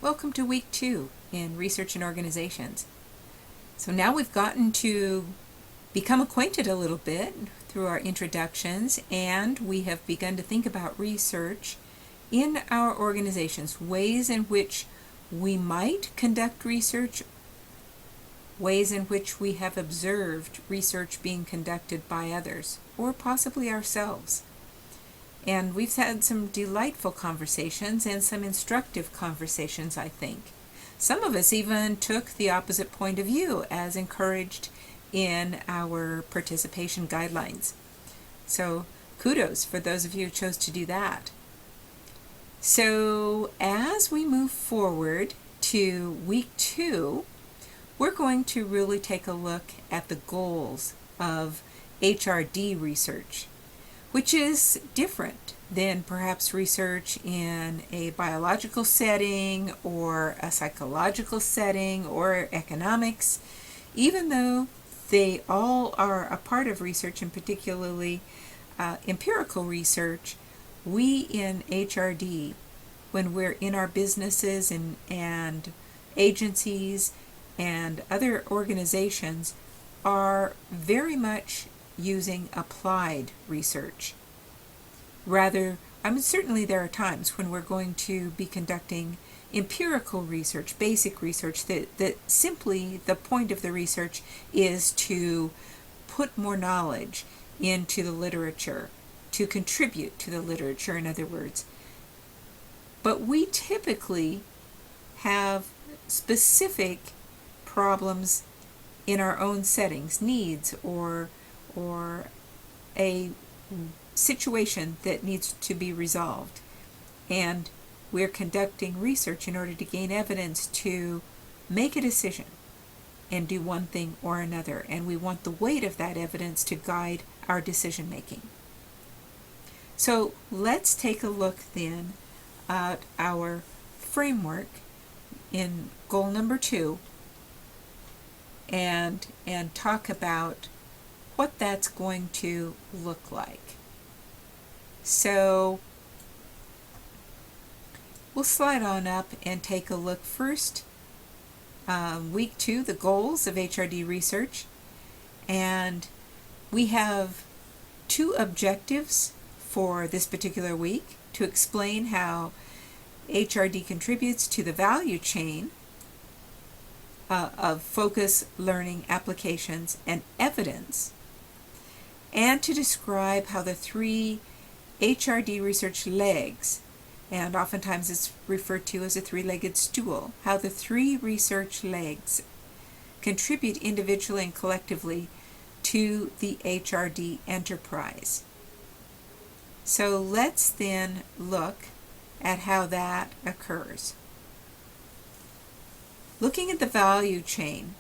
Welcome to week 2 in Research and Organizations. So now we've gotten to become acquainted a little bit through our introductions, and we have begun to think about research in our organizations, ways in which we might conduct research, ways in which we have observed research being conducted by others, or possibly ourselves. And we've had some delightful conversations and some instructive conversations, I think. Some of us even took the opposite point of view as encouraged in our participation guidelines. So kudos for those of you who chose to do that. So as we move forward to week 2, we're going to really take a look at the goals of HRD research, which is different than perhaps research in a biological setting or a psychological setting or economics, even though they all are a part of research, and particularly empirical research. We in HRD, when we're in our businesses and agencies and other organizations, are very much using applied research. Certainly there are times when we're going to be conducting empirical research, basic research, that simply the point of the research is to put more knowledge into the literature, to contribute to the literature, in other words. But we typically have specific problems in our own settings, needs, or a situation that needs to be resolved. And we're conducting research in order to gain evidence to make a decision and do one thing or another. And we want the weight of that evidence to guide our decision making. So let's take a look then at our framework in goal number 2 and talk about what that's going to look like. So we'll slide on up and take a look first. Week 2, the goals of HRD research. And we have 2 objectives for this particular week: to explain how HRD contributes to the value chain of focus, learning, applications, and evidence, and to describe how the 3 HRD research legs, and oftentimes it's referred to as a 3-legged stool, how the 3 research legs contribute individually and collectively to the HRD enterprise. So let's then look at how that occurs. Looking at the value chain,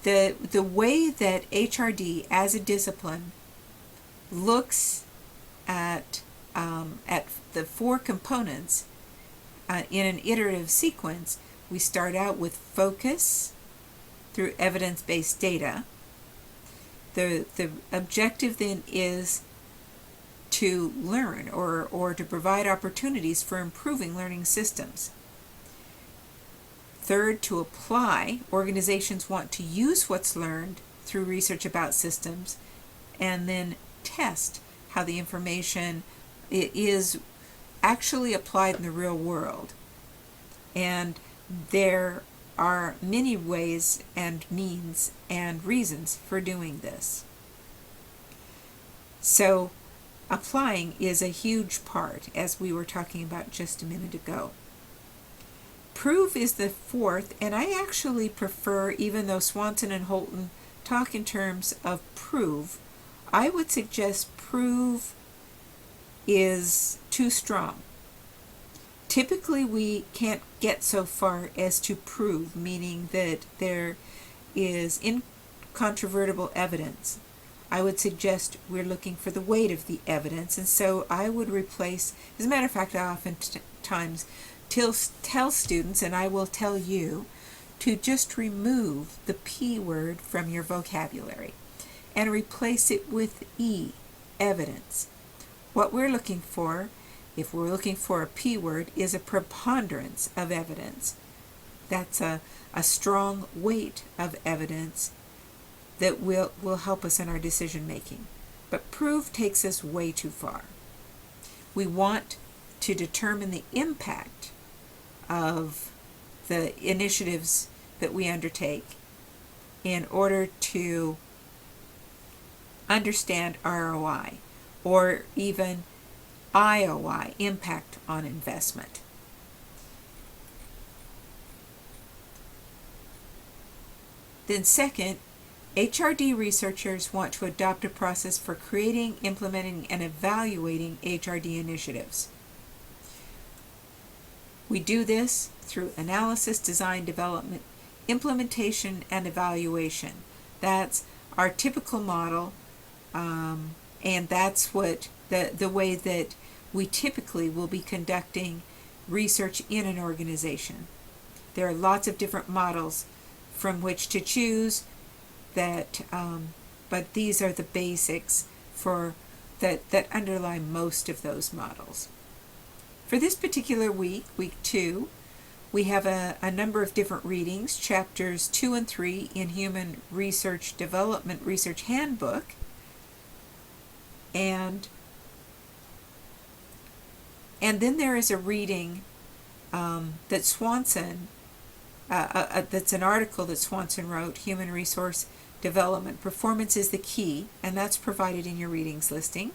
the way that HRD as a discipline looks at the 4 components in an iterative sequence. We start out with focus through evidence-based data. The objective then is to learn or to provide opportunities for improving learning systems. Third, to apply. Organizations want to use what's learned through research about systems, and then test how the information is actually applied in the real world. And there are many ways and means and reasons for doing this. So applying is a huge part, as we were talking about just a minute ago. Prove is the 4th, and I actually prefer, even though Swanson and Holton talk in terms of prove, I would suggest prove is too strong. Typically we can't get so far as to prove, meaning that there is incontrovertible evidence. I would suggest we're looking for the weight of the evidence, and so I would replace, as a matter of fact, I oftentimes tell students, and I will tell you, to just remove the P word from your vocabulary and replace it with E, evidence. What we're looking for if we're looking for a P word, is a preponderance of evidence. That's a strong weight of evidence that will help us in our decision making. But prove takes us way too far. We want to determine the impact of the initiatives that we undertake in order to understand ROI, or even IOI, impact on investment. Then second, HRD researchers want to adopt a process for creating, implementing, and evaluating HRD initiatives. We do this through analysis, design, development, implementation, and evaluation. That's our typical model, and that's what the way that we typically will be conducting research in an organization. There are lots of different models from which to choose, but these are the basics for that underlie most of those models. For this particular week, week 2, we have a number of different readings, chapters 2 and 3 in Human Research Development Research Handbook, and then there is a reading that Swanson, that's an article that Swanson wrote, Human Resource Development, Performance is the Key, and that's provided in your readings listing.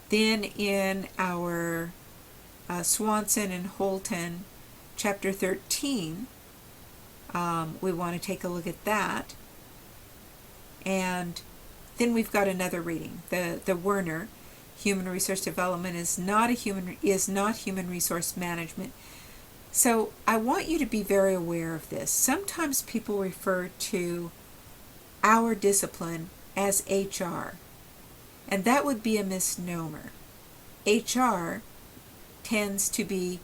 Then in our Swanson and Holton, chapter 13, we want to take a look at that. And then we've got another reading, the Werner, Human Resource Development is not human resource management. So I want you to be very aware of this. Sometimes people refer to our discipline as HR, and that would be a misnomer. HR tends to be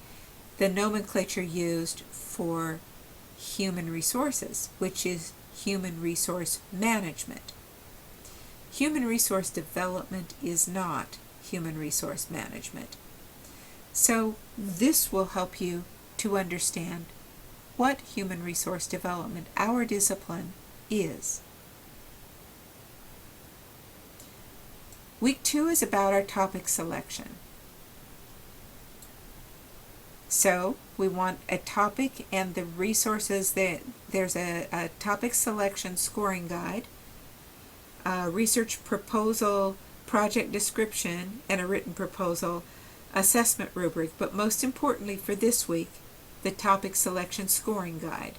the nomenclature used for human resources, which is human resource management. Human resource development is not human resource management. So this will help you to understand what human resource development, our discipline, is. Week 2 is about our topic selection. So we want a topic and the resources. There's a topic selection scoring guide, a research proposal project description, and a written proposal assessment rubric. But most importantly for this week, the topic selection scoring guide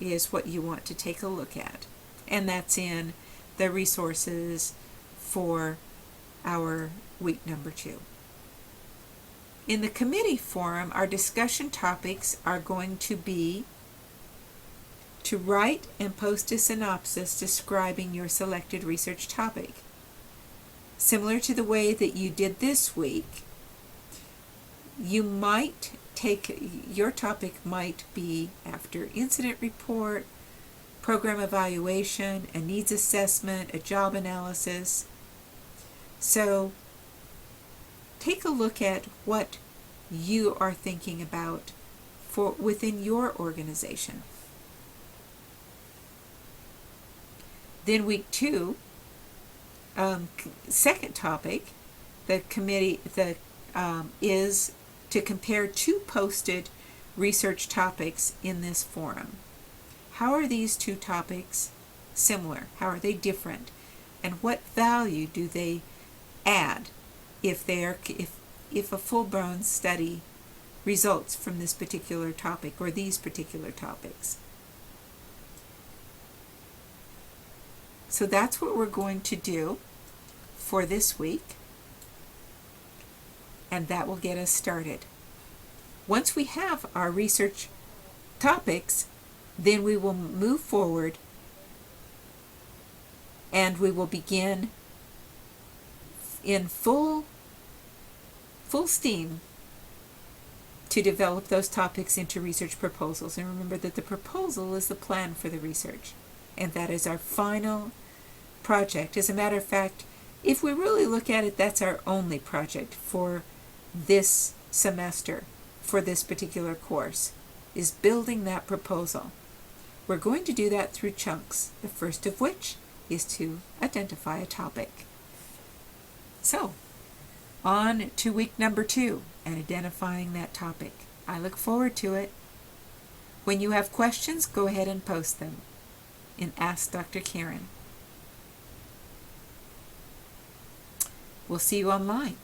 is what you want to take a look at. And that's in the resources for our week number 2. In the committee forum, our discussion topics are going to be to write and post a synopsis describing your selected research topic. Similar to the way that you did this week, you might your topic might be after incident report, program evaluation, a needs assessment, a job analysis. So take a look at what you are thinking about for within your organization. Then week 2, second topic, the committee is to compare 2 posted research topics in this forum. How are these 2 topics similar? How are they different? And what value do they add if a full-blown study results from this particular topic or these particular topics? So that's what we're going to do for this week, and that will get us started. Once we have our research topics, then we will move forward and we will begin in full steam to develop those topics into research proposals. And remember that the proposal is the plan for the research, and that is our final project. As a matter of fact, If we really look at it, that's our only project for this semester, for this particular course, is building that proposal. We're going to do that through chunks, the first of which is to identify a topic. So, on to week number 2 and identifying that topic. I look forward to it. When you have questions, go ahead and post them in Ask Dr. Karen. We'll see you online.